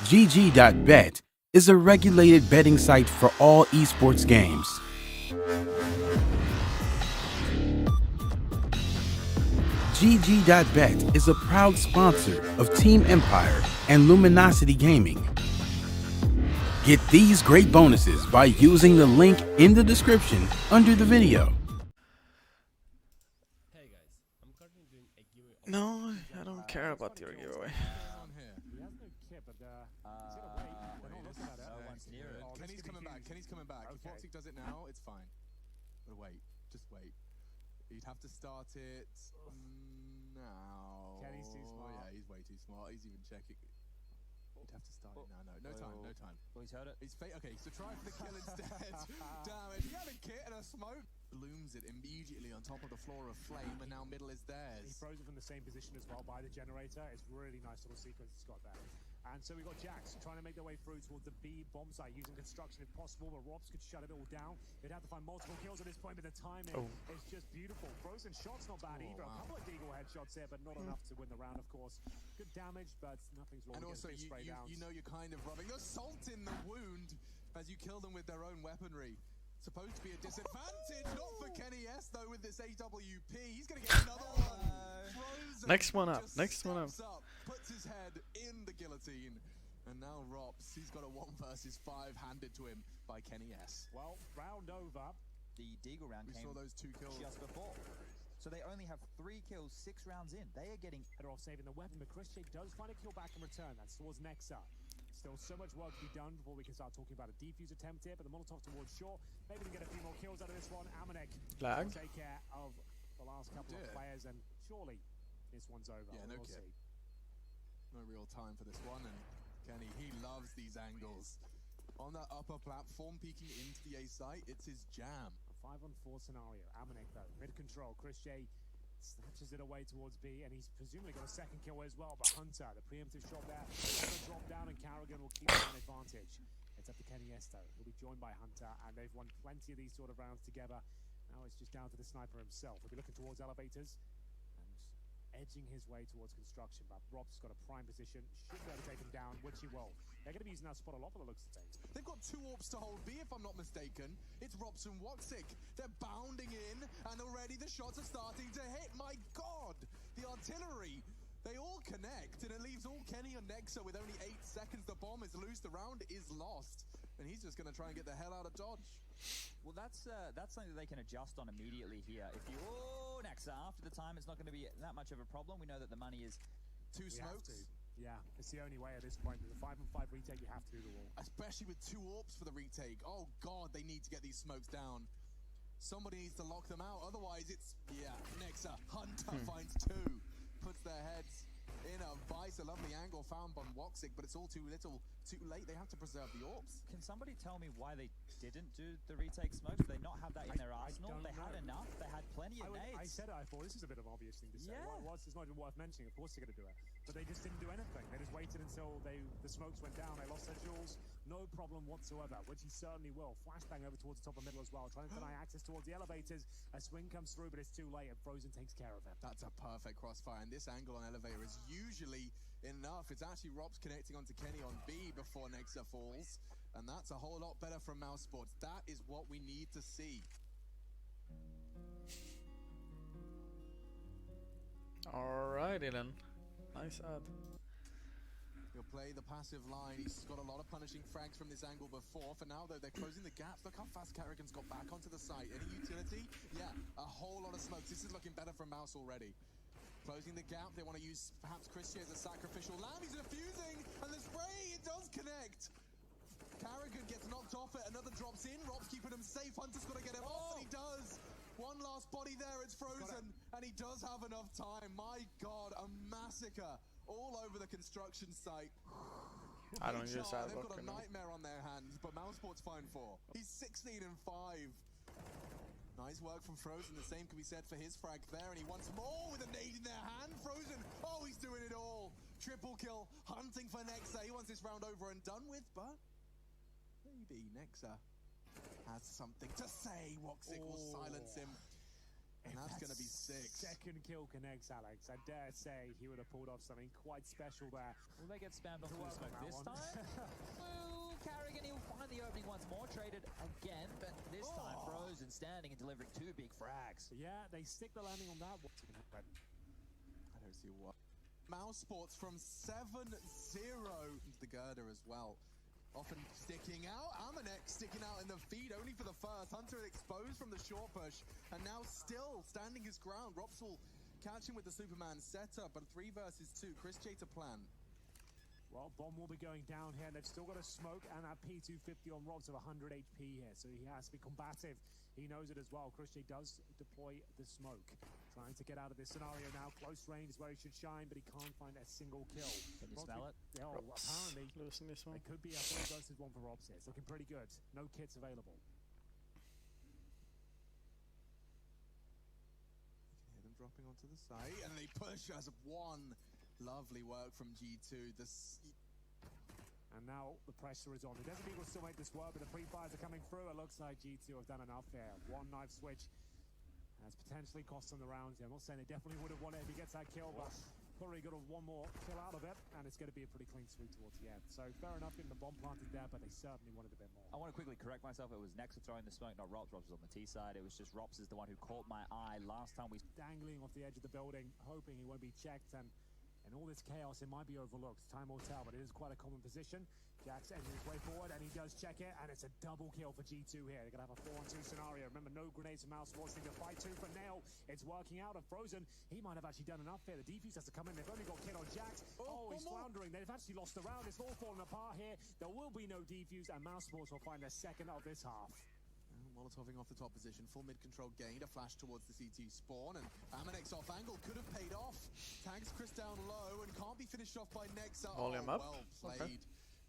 GG.bet is a regulated betting site for all esports games. GG.bet is a proud sponsor of Team Empire and Luminosity Gaming. Get these great bonuses by using the link in the description under the video. Hey guys, I'm currently doing a giveaway. No, I don't care about your giveaway. Kenny's coming back. Kenny's coming back. If Foxy does it now, it's fine. But wait, just wait. You'd have to start it now. Kenny's too smart. Yeah, he's way too smart. He's even checking. You'd have to start it now. No time. No time. Oh, he's heard it. He's okay, so try for the kill instead. Damn it. He had a kit and a smoke. Blooms it immediately on top of the floor of flame, and now middle is theirs. He throws it from the same position as well by the generator. It's really nice little sequence he's got there. And so we've got Jax trying to make their way through towards the B bomb site, using construction if possible, but Robs could shut it all down. They'd have to find multiple kills at this point, but the timing is just beautiful. Frozen shot's not bad either. Wow. A couple of Deagle headshots here, but not enough to win the round, of course. Good damage, but nothing's wrong. And also, you know you're kind of rubbing the salt in the wound as you kill them with their own weaponry. Supposed to be a disadvantage, not for Kenny S though with this AWP. He's gonna get another one. Frozen Next one up. just Next one up. steps puts his head in the guillotine, and now Rops, he's got a 1 versus 5 handed to him by Kenny S. Well, round over. The Deagle round We came saw those 2 kills just before. So they only have 3 kills 6 rounds in. They are getting Better off saving the weapon, but Chris J does find a kill back in return. That's towards Nexa. Still so much work to be done before we can start talking about a defuse attempt here, but the Molotov towards shore. Maybe we can get a few more kills out of this one. Amanek Lag. will take care of the last couple of players, and surely this one's over. Yeah, no we'll kid. see. No real time for this one, and Kenny, he loves these angles. On that upper platform, peeking into the A site, it's his jam. A 5-on-4 scenario. Amanek though, mid-control. Chris J snatches it away towards B, and he's presumably got a second kill as well, but Hunter, the preemptive shot there, will drop down, and Carrigan will keep an advantage. It's up to Kenny S though. He'll be joined by Hunter, and they've won plenty of these sort of rounds together. Now it's just down to the sniper himself. He'll be looking towards elevators and edging his way towards construction, but Rob's got a prime position, should be able to take him down, which he will. They're going to be using that spot a lot by the looks of things. They've got 2 AWPs to hold B, if I'm not mistaken. It's Robs and Woxic. They're bounding in, and already the shots are starting to hit. My God, the artillery. They all connect, and it leaves all Kenny and Nexa with only 8 seconds. The bomb is loose, the round is lost, and he's just going to try and get the hell out of Dodge. well. That's something that they can adjust on immediately here. If you Nexa after the time, it's not going to be that much of a problem. We know that the money is 2 smokes. Yeah, it's the only way at this point. With a 5-on-5 retake, you have to do the wall. Especially with 2 AWPs for the retake. Oh God, they need to get these smokes down. Somebody needs to lock them out, otherwise it's, Nexa. Hunter finds 2. Puts their heads in a vice. A lovely angle found by Woxic, but it's all too little, too late. They have to preserve the AWPs. Can somebody tell me why they didn't do the retake smokes? Do they not have that in their arsenal? They had enough. They had plenty of nades. I said it, I thought this is a bit of an obvious thing to say. Yeah. Well, it's not even worth mentioning. Of course they're going to do it. But they just didn't do anything. They just waited until the smokes went down. They lost their jewels. No problem whatsoever, which he certainly will. Flashbang over towards the top of middle as well, trying to deny access towards the elevators. A swing comes through, but it's too late, and Frozen takes care of it. That's a perfect crossfire, and this angle on elevator is usually enough. It's actually Robs connecting onto Kenny on B before Nexa falls, and that's a whole lot better from Mousesports. That is what we need to see. Alrighty then. Nice ad. He'll play the passive line. He's got a lot of punishing frags from this angle before. For now, though, they're closing the gaps. Look how fast Carrigan's got back onto the site. Any utility? Yeah, a whole lot of smokes. This is looking better for Mouse already. Closing the gap. They want to use perhaps Christie as a sacrificial lamb. He's defusing, and the spray, it does connect. Carrigan gets knocked off it. Another drops in. Rob's keeping him safe. Hunter's got to get him off, and he does. One last body there. It's Frozen, and he does have enough time. My God, a massacre all over the construction site. I don't use that. They've got a nightmare on their hands, but Mousesports fine for. He's 16 and 5. Nice work from Frozen. The same can be said for his frag there, and he wants more with a nade in their hand. Frozen, oh, he's doing it all. Triple kill, hunting for Nexa. He wants this round over and done with, but maybe Nexa has something to say. Woxic will silence him. And that's going to be 6. Second kill connects, Alex. I dare say he would have pulled off something quite special there. Will they get spammed off To the work smoke on that this one. time? Well, Carrigan, he'll find the opening once more, traded again, but this time Frozen standing and delivering 2 big frags. Yeah, they stick the landing on that one. I don't see what. Mousesports from 7-0 into the girder as well. Often sticking out. Amanek sticking out in the feed only for the first. Hunter exposed from the short push. And now still standing his ground. Rops will catch him with the Superman setup. But 3 versus 2. Chris J to plan. Well, Bomb will be going down here. They've still got a smoke and that P250 on Robs of 100 HP here. So he has to be combative. He knows it as well. Chris J does deploy the smoke. Trying to get out of this scenario now. Close range is where he should shine, but he can't find a single kill. Can you smell it? Oh, apparently. Losing this one. It could be a 3 versus 1 for Robs here. It's looking pretty good. No kits available. You can hear them dropping onto the site. And they push as 1. Lovely work from G2. And now the pressure is on. The Desert Eagles still make this work, but the pre-fires are coming through. It looks like G2 have done enough here. 1 knife switch has potentially cost them the rounds here. I'm not saying they definitely would have won it if he gets that kill, but probably got 1 more kill out of it, and it's going to be a pretty clean sweep towards the end. So fair enough getting the bomb planted there, but they certainly wanted a bit more. I want to quickly correct myself. It was Nexa throwing the smoke, not Rops. Rops was on the T side. It was just Rops is the one who caught my eye last time we... Dangling off the edge of the building, hoping he won't be checked, and in all this chaos, it might be overlooked. Time will tell, but it is quite a common position. Jax edging his way forward, and he does check it, and it's a double kill for G2 here. They're going to have a 4-on-2 scenario. Remember, no grenades from Mousesports. Need to fight 2 for Nail. It's working out. And Frozen, he might have actually done enough here. The defuse has to come in. They've only got kid on Jax. Oh, he's floundering. They've actually lost the round. It's all falling apart here. There will be no defuse, and Mousesports will find their second of this half. Molotoving off the top position, full mid-control gained, a flash towards the CT spawn, and Amanek's off angle could have paid off. Tags Chris down low and can't be finished off by Nexa. Volume up. Well played. Okay.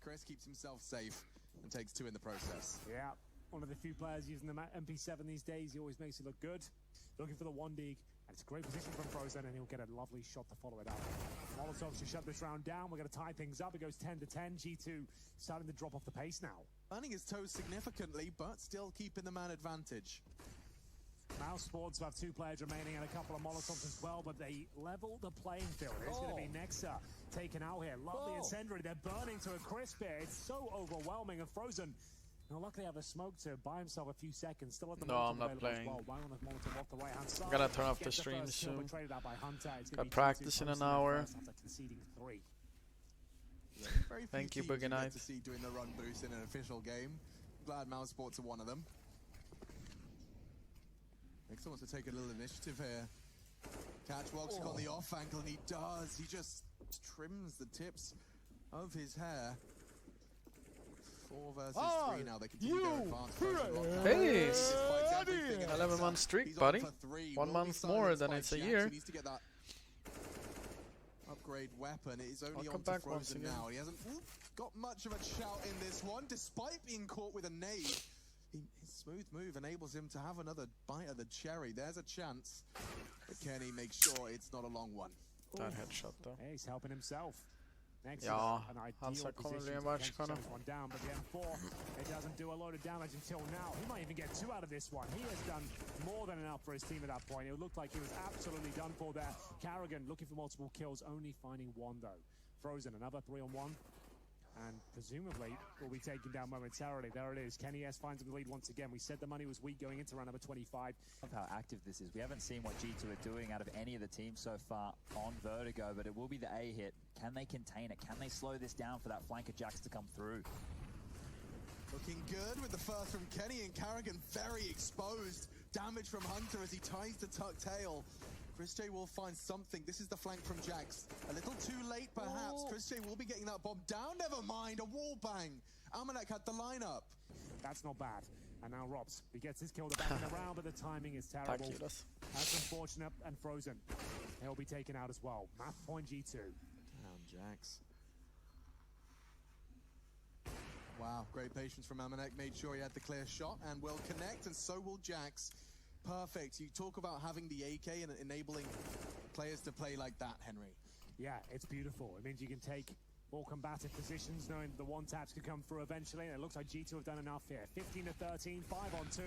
Chris keeps himself safe and takes 2 in the process. Yeah, one of the few players using the MP7 these days. He always makes it look good. Looking for the 1 dig, and it's a great position from Frozen, and he'll get a lovely shot to follow it up. Molotov should shut this round down. We're going to tie things up. It goes 10-10. G2 starting to drop off the pace now. Earning his toes significantly, but still keeping the man advantage. Mousesports have 2 players remaining and a couple of Molotovs as well, but they level the playing field. It's going to be Nexa taken out here. Lovely incendiary. They're burning to a crisp here. It's so overwhelming. And Frozen, now luckily have a smoke to buy himself a few seconds. Still at the No, I'm not available as playing. well. One on the Molotov off the right-hand side. Gotta turn off the Gets stream first kill, but soon. traded out by Hunter. It's gonna Got be practice 2-2 in an Frozen hour. first after conceding 3. Very few Thank you, teams Boogie get Knight. to see doing the run boost in an official game. Glad Mousesports are one of them. Nexa wants to take a little initiative here. Catchwalk's got the off angle, and he does. He just trims the tips of his hair. 4 versus 3 now. They continue their advance. Pace. 11-month streak, buddy. 1 month more than it's a year. He needs to get that upgrade weapon. It is only I'll on come to back once Frozen again. now. He hasn't got much of a shout in this one, despite being caught with a nade. His smooth move enables him to have another bite of the cherry. There's a chance, but Kenny makes sure it's not a long one. That headshot though. Hey, he's helping himself. Next Ja, an han ideal ser kommer position bli en to match, potentially Connor. shut this one down, but the M4, it doesn't do a load of damage until now. He might even get 2 out of this one. He has done more than enough for his team at that point. It looked like he was absolutely done for there. Carrigan looking for multiple kills, only finding 1 though. Frozen, another 3-on-1. And presumably will be taken down momentarily. There it is. Kenny S finds him the lead once again. We said the money was weak going into round number 25. Of how active this is. We haven't seen what G2 are doing out of any of the teams so far on Vertigo, but it will be the A hit. Can they contain it? Can they slow this down for that flanker Jax to come through? Looking good with the first from Kenny, and Carrigan very exposed. Damage from Hunter as he ties the tuck tail. Chris J will find something. This is the flank from Jax. A little too late, perhaps. Chris J will be getting that bomb down. Never mind, a wall bang. Amanek had the lineup. That's not bad. And now Robs, he gets his kill the back in the round, but the timing is Tack terrible. Judas. That's unfortunate, and Frozen. He'll be taken out as well. Math point G2. Down Jax. Wow, great patience from Amanek. Made sure he had the clear shot and will connect, and so will Jax. Perfect. You talk about having the AK and enabling players to play like that, Henry. Yeah, it's beautiful. It means you can take more combative positions, knowing that the one-taps could come through eventually, and it looks like G2 have done enough here. 15-13, 5-on-2.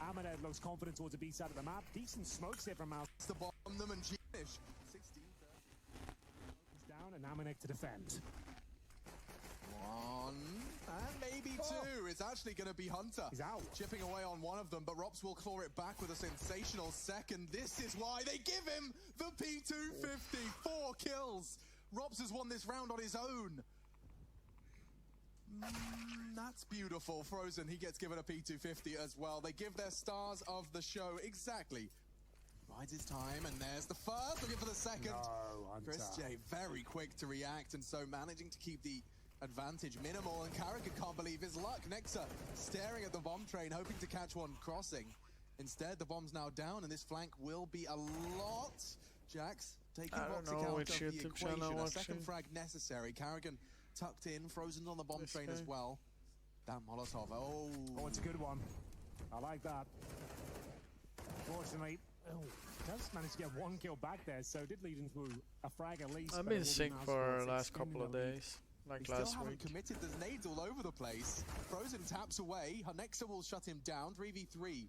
Amaned looks confident towards the B side of the map. Decent smokes here from Mouse. To bomb them and finish. 16. Down, and Amaned to defend. One, and maybe two. It's actually going to be Hunter. He's out. Chipping away on one of them, but Rops will claw it back with a sensational second. This is why they give him the P250. 4 kills. Rops has won this round on his own. That's beautiful. Frozen, he gets given a P250 as well. They give their stars of the show exactly. Rides his time, and there's the first. Looking for the second. No, Hunter. Chris J, very quick to react, and so managing to keep the advantage minimal, and Carrigan can't believe his luck. Nexa staring at the bomb train, hoping to catch one crossing. Instead, the bomb's now down, and this flank will be a lot. Jax taking Voxic out of the equation. A second frag necessary. Carrigan tucked in, Frozen on the bomb train as well. That Molotov, oh, it's a good one. I like that. Fortunately, does manage to get 1 kill back there, so did lead him to a frag at least. I've been sick for the last couple of days. Like They last still haven't week. committed. There's nades all over the place. Frozen taps away. Nexa will shut him down. 3v3.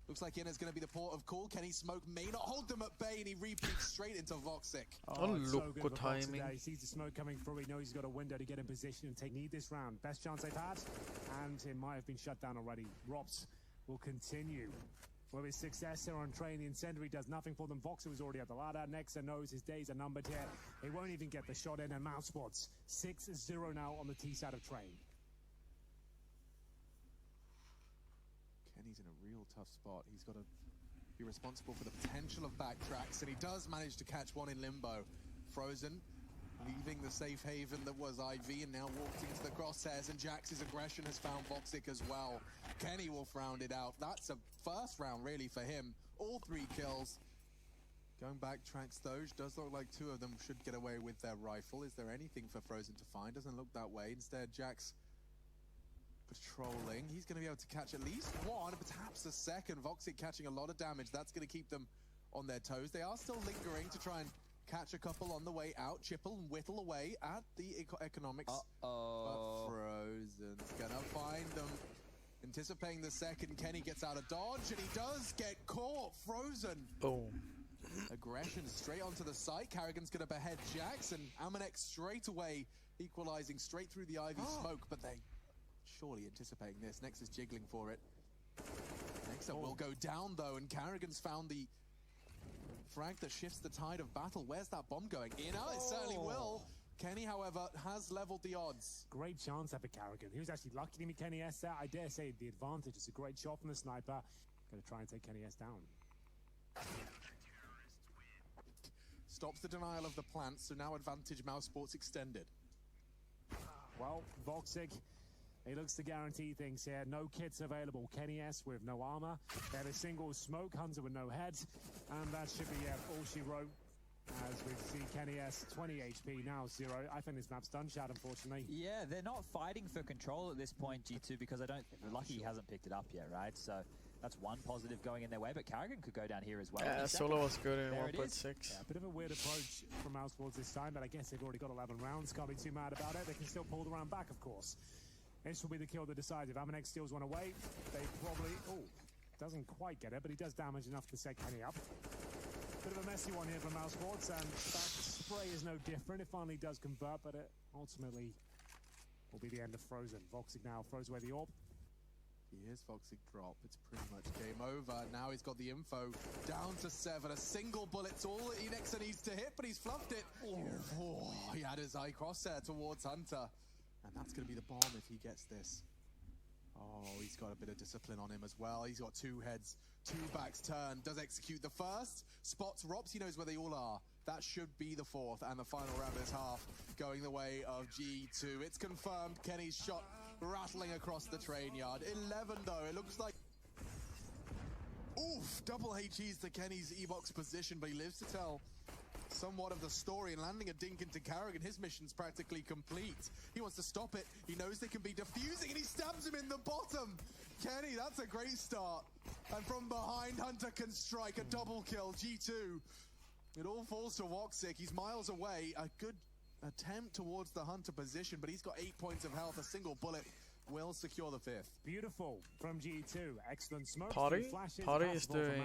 Looks like Inna's going to be the port of call. Kenny Smoke may not hold them at bay, and he repeats straight into Voxic. Oh, it's look, good for Voxic timing. there. He sees the smoke coming through. He knows he's got a window to get in position and take lead this round. Best chance they've had, and it might have been shut down already. Rops will continue. With his success here on train, the incendiary does nothing for them. Voxer was already at the ladder. Nexa knows his days are numbered here. He won't even get the shot in, and Mousesports 6-0 now on the T side of train. Kenny's in a real tough spot. He's got to be responsible for the potential of backtracks, and he does manage to catch one in limbo. Frozen leaving the safe haven that was IV, and now walked into the crosshairs, and Jax's aggression has found Voxic as well. Kenny will round it out. That's a first round really for him. All 3 kills. Going backtracks though, does look like 2 of them should get away with their rifle. Is there anything for Frozen to find? Doesn't look that way. Instead, Jax patrolling. He's going to be able to catch at least 1, perhaps a second. Voxic catching a lot of damage. That's going to keep them on their toes. They are still lingering to try and catch a couple on the way out. Chipple and whittle away at the economics. But Frozen's gonna find them. Anticipating the second, Kenny gets out of dodge, and he does get caught. Frozen. Boom. Aggression straight onto the site. Carrigan's gonna behead Jax, and Amanek straight away equalizing straight through the Ivy smoke, but they surely anticipating this. Nexa's jiggling for it. Nexa will go down though, and Carrigan's found the frag that shifts the tide of battle. Where's that bomb going? It certainly will. Kenny, however, has leveled the odds. Great chance there for Carrigan. He was actually lucky to meet Kenny S there. I dare say the advantage is a great shot from the sniper. Going to try and take Kenny S down. Stops the denial of the plant, so now advantage Mousesports extended. Well, Voxic, he looks to guarantee things here. No kits available. Kenny S with no armor. They have a single smoke. Hunter with no head. And that should be all she wrote. As we see Kenny S, 20 HP, now 0. I think this map's done, Chad, unfortunately. Yeah, they're not fighting for control at this point, G2, because Lucky hasn't picked it up yet, right? So that's one positive going in their way, but Carrigan could go down here as well. Yeah, solo was good in There it 1.6. Yeah, a bit of a weird approach from Mousesports this time, but I guess they've already got 11 rounds. Can't be too mad about it. They can still pull the round back, of course. This will be the kill that decides. If Amanek steals one away, they probably... Oh, doesn't quite get it, but he does damage enough to set Kenny up. Bit of a messy one here from Mousesports, and that spray is no different. It finally does convert, but it ultimately will be the end of Frozen. Voxic now throws away the orb. Here's Voxic drop. It's pretty much game over. Now he's got the info down to 7. A single bullet's all that Nexa needs to hit, but he's fluffed it. Oh, he had his eye crosshair towards Hunter. And that's going to be the bomb if he gets this. Oh, he's got a bit of discipline on him as well. He's got 2 heads, 2 backs turned. Does execute the first. Spots Rops. He knows where they all are. That should be the 4th and the final round of this half going the way of G2. It's confirmed. Kenny's shot rattling across the train yard. 11 though. It looks like... Oof! Double HEs to Kenny's E-box position, but he lives to tell somewhat of the story, and landing a dink into Carrigan. His mission's practically complete. He wants to stop it. He knows they can be defusing, and he stabs him in the bottom. Kenny, that's a great start. And from behind, Hunter can strike a double kill. G2. It all falls to Voxic. He's miles away. A good attempt towards the Hunter position, but he's got 8 points of health. A single bullet will secure the 5th. Beautiful from G2. Excellent smoke. Potty is doing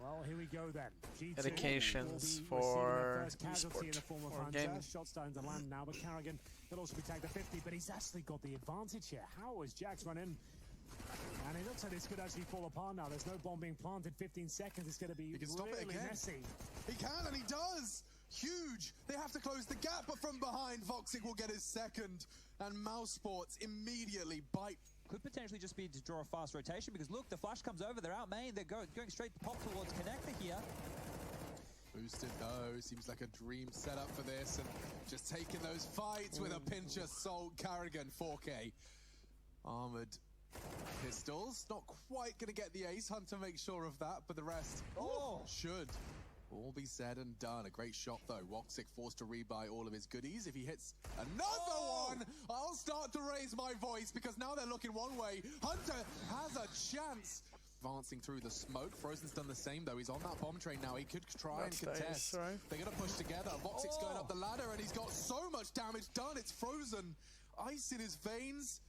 well, here we go then. G2 educations will be for receiving their first casualty in the form of or Hunter. gaming. Shot starting to land now, but Carrigan will also be tagged to 50, but he's actually got the advantage here. How has Jax run in? And it looks like this could actually fall apart now. There's no bomb being planted. 15 seconds. It's going to be He can stop it really again. messy. He can, and he does! Huge! They have to close the gap, but from behind, Voxic will get his second. And Mousesports immediately bite. Could potentially just be to draw a fast rotation because look, the flash comes over, they're out main, they're going straight to pop towards connector here. Boosted though, seems like a dream setup for this, and just taking those fights with a pinch of salt. Carrigan 4K. Armored pistols, not quite gonna get the ace. Hunter makes sure of that, but the rest should all be said and done. A great shot though. Woxic forced to rebuy all of his goodies. If he hits another one, I'll start to raise my voice because now they're looking one way. Hunter has a chance. Advancing through the smoke. Frozen's done the same though. He's on that bomb train now. He could try and contest. They're gonna push together. Voxic's going up the ladder and he's got so much damage done. It's Frozen. Ice in his veins.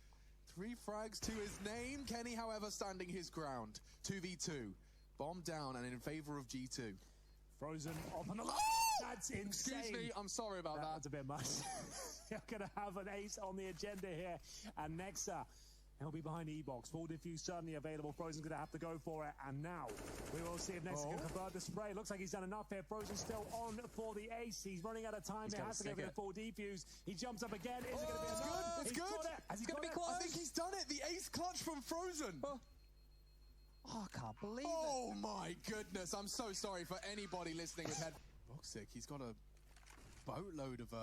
3 frags to his name. Kenny, however, standing his ground. 2v2. Bomb down and in favor of G2. Frozen up on the line. That's insane. Excuse me, I'm sorry about that. That's a bit much. You're going to have an ace on the agenda here. And Nexa, he'll be behind E-Box. Full diffuse certainly available. Frozen's going to have to go for it. And now we will see if Nexa can convert the spray. Looks like he's done enough here. Frozen still on for the ace. He's running out of time. He has to go for the full defuse. He jumps up again. Is it going to be enough? It's good. Has he got it? I think he's done it. The ace clutch from Frozen. Oh, I can't believe it. Oh my goodness. I'm so sorry for anybody listening with head. Voxic, he's got a boatload of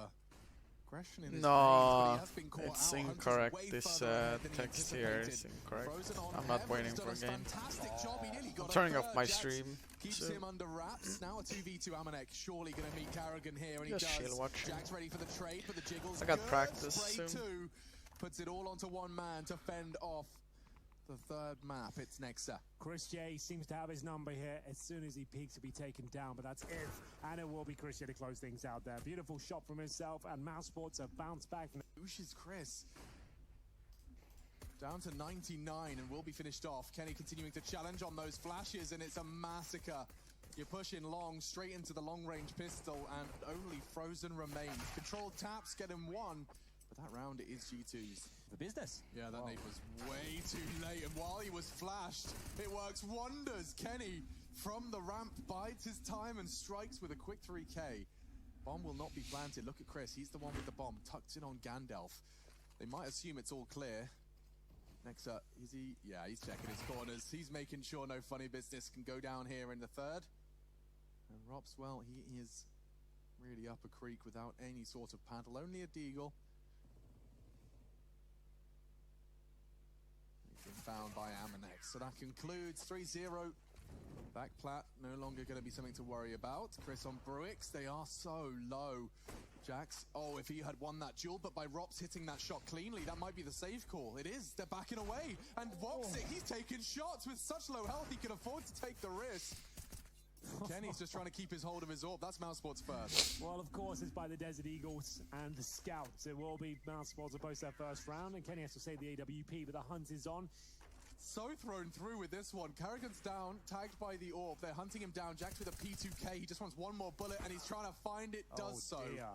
aggression in his veins, but he has been caught It's out. incorrect. Hunter's way This further than he text here is anticipated. incorrect. Frozen on I'm not Heaven waiting has for a done game. fantastic job. He nearly got I'm a turning off third. my Jax stream. keeps soon. him under wraps. Now a 2v2 Amanek. Surely going to meet Carrigan here, and he Just does. chill watching. Jack's ready for the trade, but the jiggles I got good. practice Spray soon. 2 puts it all onto one man to fend off the third map. It's Nexa. Chris J seems to have his number here. As soon as he peaks, he'll be taken down, but that's it. And it will be Chris J to close things out there. Beautiful shot from himself, and Mousesports have bounced back. Ushes Chris down to 99 and will be finished off. Kenny continuing to challenge on those flashes, and it's a massacre. You're pushing long, straight into the long-range pistol, and only Frozen remains. Controlled taps get him one, but that round is G2's. The business. Yeah, that nade was way too late, and while he was flashed, it works wonders. Kenny, from the ramp, bides his time and strikes with a quick 3K. Bomb will not be planted. Look at Chris, he's the one with the bomb, tucked in on Gandalf. They might assume it's all clear. Next up, is he? Yeah, he's checking his corners. He's making sure no funny business can go down here in the third. And Rops, well, he is really up a creek without any sort of paddle, only a deagle. Found by Amanex. So that concludes 3-0. Backplat no longer going to be something to worry about. Chris on Bruix, they are so low. Jax, oh, if he had won that duel, but by Rops hitting that shot cleanly, that might be the save call. It is, they're backing away. And Voxic, he's taking shots with such low health, he can afford to take the risk. Kenny's just trying to keep his hold of his orb. That's Mousesports first. Well, of course, it's by the Desert Eagles and the Scouts. It will be Mousesports to post their first round, and Kenny has to save the AWP, but the hunt is on. So thrown through with this one. Carrigan's down, tagged by the orb. They're hunting him down. Jax with a P2K. He just wants one more bullet, and he's trying to find it. Does so. Dear.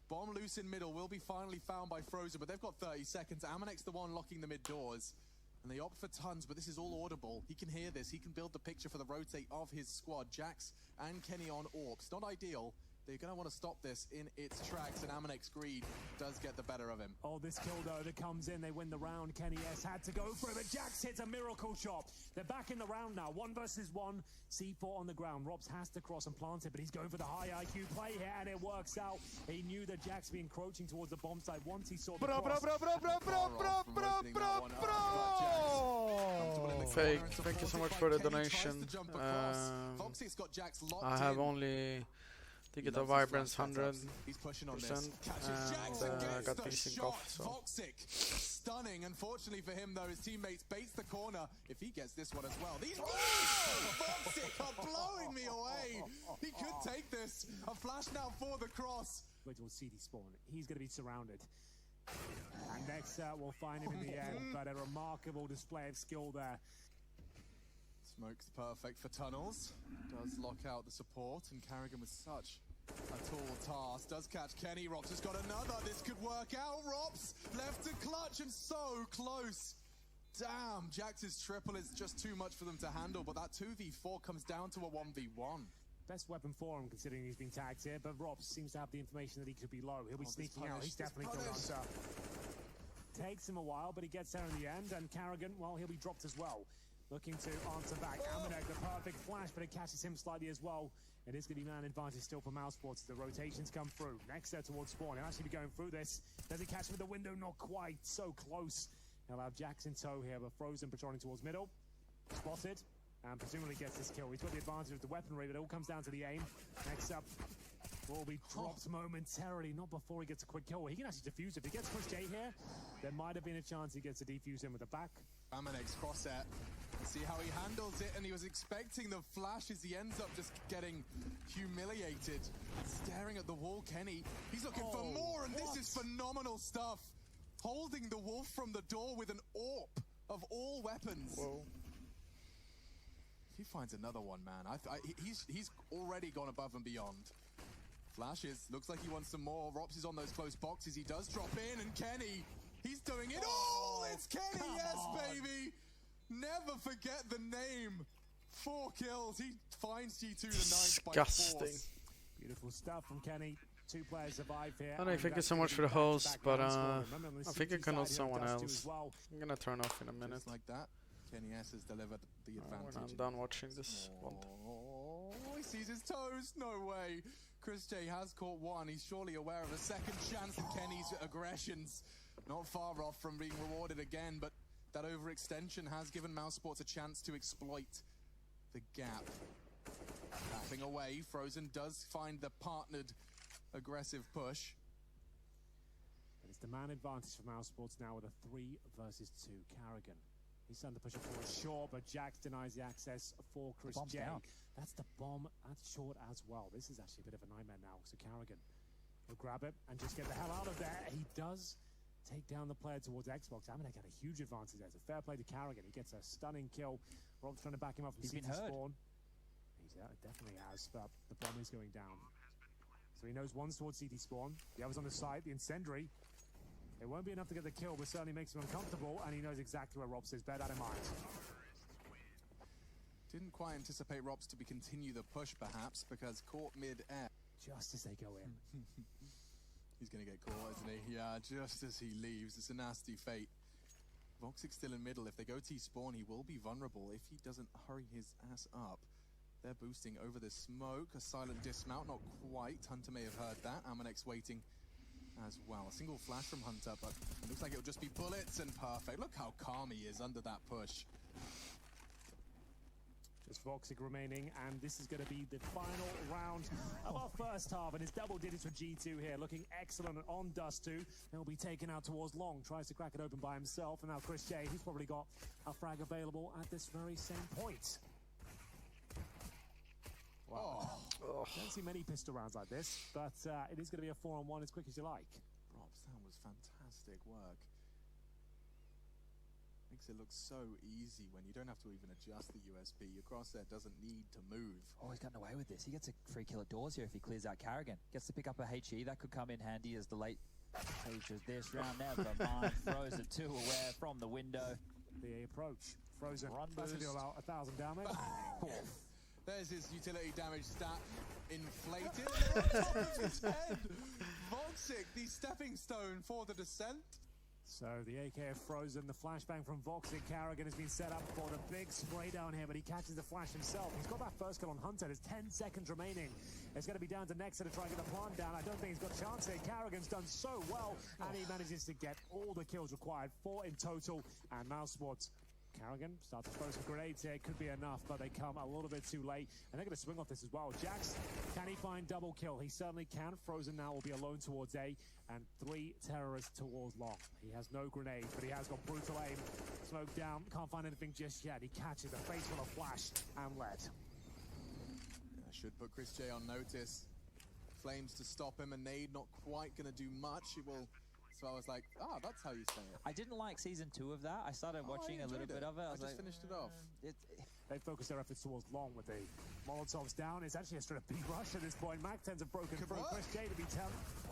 Bomb loose in middle will be finally found by Frozen, but they've got 30 seconds. Amanex the one locking the mid doors. And they opt for tons, but this is all audible. He can hear this. He can build the picture for the rotate of his squad. Jax and Kenny on Orps. Not ideal. They're going to want to stop this in its tracks, and Amanex Greed does get the better of him. Oh, this kill though that comes in, they win the round. Kenny S had to go for it, but Jax hits a miracle shot. They're back in the round now, 1 versus 1. C4 on the ground. Robs has to cross and plant it, but he's going for the high IQ play here, and it works out. He knew that Jax be encroaching towards the bomb site once he saw the cross. Fake, thank you so much for the donation. I have only Ticket of Vibrance 100%, and I got desync off, so. Voxic, stunning. Unfortunately for him, though, his teammates baits the corner. If he gets this one as well, these Voxic are blowing me away. He could take this. A flash now for the cross. Way towards CD spawn. He's going to be surrounded. And next we'll find him in the end, but a remarkable display of skill there. Smoke's perfect for tunnels. Does lock out the support, and Carrigan with such a tall task. Does catch Kenny. Rops has got another. This could work out. Rops left to clutch and so close. Damn, Jax's triple is just too much for them to handle, but that 2v4 comes down to a 1v1. Best weapon for him, considering he's been tagged here, but Rops seems to have the information that he could be low. He'll be sneaking out. He's definitely killed Hunter. Takes him a while, but he gets there in the end, and Carrigan, well, he'll be dropped as well. Looking to answer back. Amanek, the perfect flash, but it catches him slightly as well. It is going to be man advantage still for Mousesports. The rotations come through. Next there towards spawn. He'll actually be going through this. Does he catch him with the window? Not quite. So close. He'll have Jax in tow here, but Frozen patrolling towards middle. Spotted. And presumably gets this kill. He's got the advantage of the weaponry, but it all comes down to the aim. Next up, will be dropped momentarily, not before he gets a quick kill. He can actually defuse it. If he gets Chris J here, there might have been a chance he gets to defuse him with the back. Amanek's cross set. See how he handles it, and he was expecting the flash as he ends up just getting humiliated. Staring at the wall, Kenny. He's looking for more, and this is phenomenal stuff. Holding the wolf from the door with an AWP of all weapons. Whoa. He finds another one, man. He's already gone above and beyond. Flashes. Looks like he wants some more. Rops is on those close boxes. He does drop in, and Kenny, he's doing it. Oh, it's Kenny. Yes, baby. Never forget the name. 4 kills. He finds G2 the 9th by force. Beautiful stuff from Kenny. 2 players survive here. I thank you so much for the host, but I think I can know someone else. I'm gonna turn off in a minute. Just like that. Kenny S has delivered the advantage. When I'm done watching this one. Oh, he sees his toes. No way. Chris J has caught one. He's surely aware of a second chance in Kenny's aggressions. Not far off from being rewarded again, but that overextension has given Mousesports a chance to exploit the gap. Tapping away, Frozen does find the partnered aggressive push. And it's the man advantage for Mousesports now with a 3 versus 2. Carrigan. He's starting to push it forward short, but Jax denies the access for Chris J. Down. That's the bomb. That's short as well. This is actually a bit of a nightmare now. So Carrigan will grab it and just get the hell out of there. He does take down the player towards Xbox. Amanek had a huge advantage there. It's a fair play to Carrigan. He gets a stunning kill. Rob's trying to back him up from CT spawn. He's definitely has, but the bomb is going down. So he knows one's towards CT spawn. The other's on the side. The incendiary. It won't be enough to get the kill, but certainly makes him uncomfortable, and he knows exactly where Robs is. Bear that in mind. Didn't quite anticipate Robs to continue the push, perhaps, because caught mid-air. Just as they go in. He's going to get caught, isn't he? Yeah, just as he leaves. It's a nasty fate. Voxic's still in middle. If they go T-spawn, he will be vulnerable if he doesn't hurry his ass up. They're boosting over the smoke. A silent dismount, not quite. Hunter may have heard that. Amanek's waiting as well. A single flash from Hunter, but it looks like it'll just be bullets and perfect. Look how calm he is under that push. Just Voxic remaining, and this is going to be the final round of our first half, and it's double digits for G2 here, looking excellent on Dust 2. He'll be taken out towards Long, tries to crack it open by himself, and now Chris J, he's probably got a frag available at this very same point. Wow. Oh. Don't see many pistol rounds like this, but it is going to be a 4-on-1 as quick as you like. Robs, that was fantastic work. Makes it look so easy when you don't have to even adjust the USB. Your crosshair doesn't need to move. Oh, he's gotten away with this. He gets a free kill at doors here if he clears out Carrigan. Gets to pick up a HE. That could come in handy as the late stage of this round. Never mind. Frozen too aware from the window. The approach. Frozen. Run That's boost. deal about 1,000 damage. There's his utility damage stat inflated on top of his head. Voxic, the stepping stone for the descent. So the AK of Frozen, the flashbang from Voxic. Carrigan has been set up for the big spray down here, but he catches the flash himself. He's got that first kill on Hunter. There's 10 seconds remaining. It's going to be down to Nexa to try and get the plant down. I don't think he's got a chance here. Carrigan's done so well, and he manages to get all the kills required, 4 in total, and Mousesports. Carrigan starts to throw some grenades here. Could be enough, but they come a little bit too late. And they're going to swing off this as well. Jax, can he find double kill? He certainly can. Frozen now will be alone towards A, and 3 terrorists towards Long. He has no grenades, but he has got brutal aim. Smoke down. Can't find anything just yet. He catches a face full of flash and lead. Should put Chris J on notice. flames to stop him. A nade not quite going to do much. It will. So I was like, that's how you say it. I didn't like season 2 of that. I started watching a little bit of it. I was just like, finished it off. They focus their efforts towards long with the Molotovs down. It's actually a straight up big rush at this point. Mac-10s have broken through. Chris J to be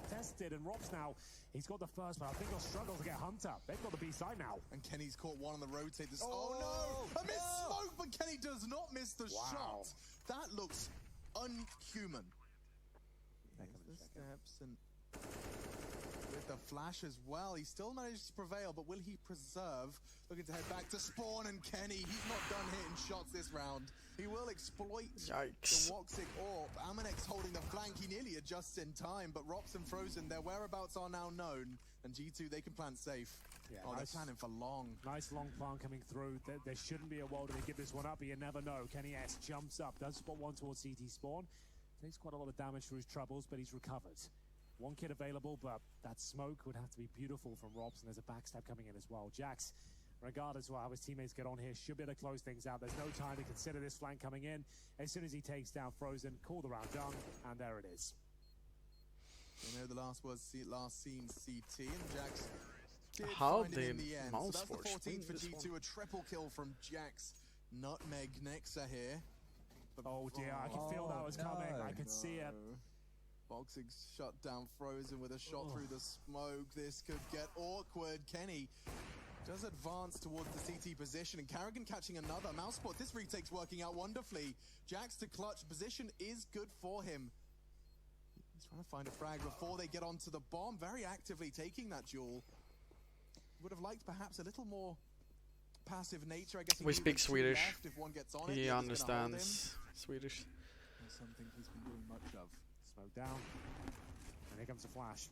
tested, and Robs now, he's got the first, but I think he'll struggle to get Hunter. They've got the B side now. And Kenny's caught one on the rotate. Oh no! A missed smoke, but Kenny does not miss the shot. That looks unhuman. There's the steps and with the flash as well. He still manages to prevail, but will he preserve? Looking to head back to spawn, and Kenny, he's not done hitting shots this round. He will exploit Yikes. the Woxic AWP. Amanex holding the flank. He nearly adjusts in time, but Rops and Frozen, their whereabouts are now known. And G2, they can plant safe. Yeah, they're planning for long. Nice long plan coming through. There shouldn't be a world where they give this one up, but you never know. Kenny S jumps up, does spot one towards CT spawn. Takes quite a lot of damage for his troubles, but he's recovered. One kid available, but that smoke would have to be beautiful from Robs, and there's a backstab coming in as well. Jax, regardless of how his teammates get on here, should be able to close things out. There's no time to consider this flank coming in. As soon as he takes down Frozen, call the round done, and there it is. I know the last seen CT, and Jax did How find it in did the end. So that's the Mousesports 14th for win this G2, a triple kill from Jax. Nutmeg Nexa here. But Oh dear, I can feel that was coming. I can see it. Boxing shut down Frozen with a shot through the smoke. This could get awkward. Kenny does advance towards the CT position, and Carrigan catching another. Mousesports, this retake's working out wonderfully. Jax to clutch. Position is good for him. He's trying to find a frag before they get onto the bomb. Very actively taking that duel. Would have liked perhaps a little more passive nature. I guess We speak Swedish. If one gets on it, He the other's gonna hold him. understands Swedish. That's something he's been doing much of. Smoke down. And here comes the flash.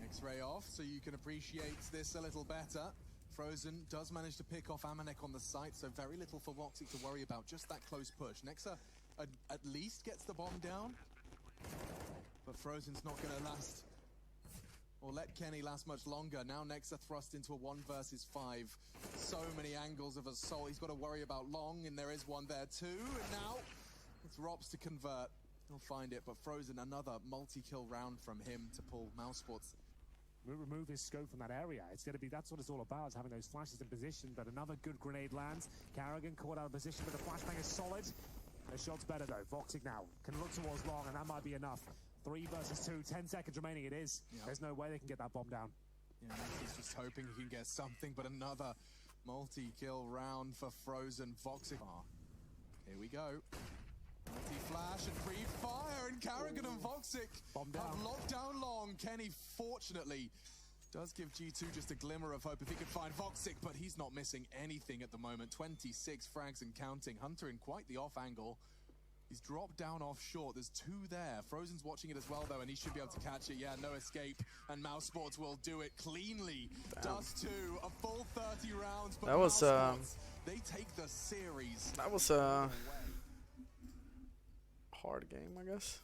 X-ray off, so you can appreciate this a little better. Frozen does manage to pick off Amanek on the site, so very little for Voxic to worry about. Just that close push. Nexa at least gets the bomb down, but Frozen's not going to last, or let Kenny last much longer. Now Nexa thrust into a 1 versus 5. So many angles of assault. He's got to worry about long, and there is one there too. And now it's Rops to convert. He'll find it, but Frozen, another multi-kill round from him to pull Mousesports. Remove his scope from that area. It's going to be, that's what it's all about, is having those flashes in position, but another good grenade lands. Carrigan caught out of position, but the flashbang is solid. The shot's better though. Voxic now can look towards long, and that might be enough. 3 versus 2, 10 seconds remaining. It is. Yep. There's no way they can get that bomb down. Yeah, he's just hoping he can get something, but another multi-kill round for Frozen. Voxic. Here we go. Multi-flash and pre-fire, and Carrigan and Voxic have locked down long. Kenny, fortunately, does give G2 just a glimmer of hope if he can find Voxic, but he's not missing anything at the moment. 26 frags and counting. Hunter in quite the off angle. He's dropped down off short. There's 2 there. Frozen's watching it as well, though, and he should be able to catch it. Yeah, no escape. And Mousesports will do it cleanly. Does 2. A full 30 rounds. But That was, Mousesports, they take the series. That was a hard game, I guess.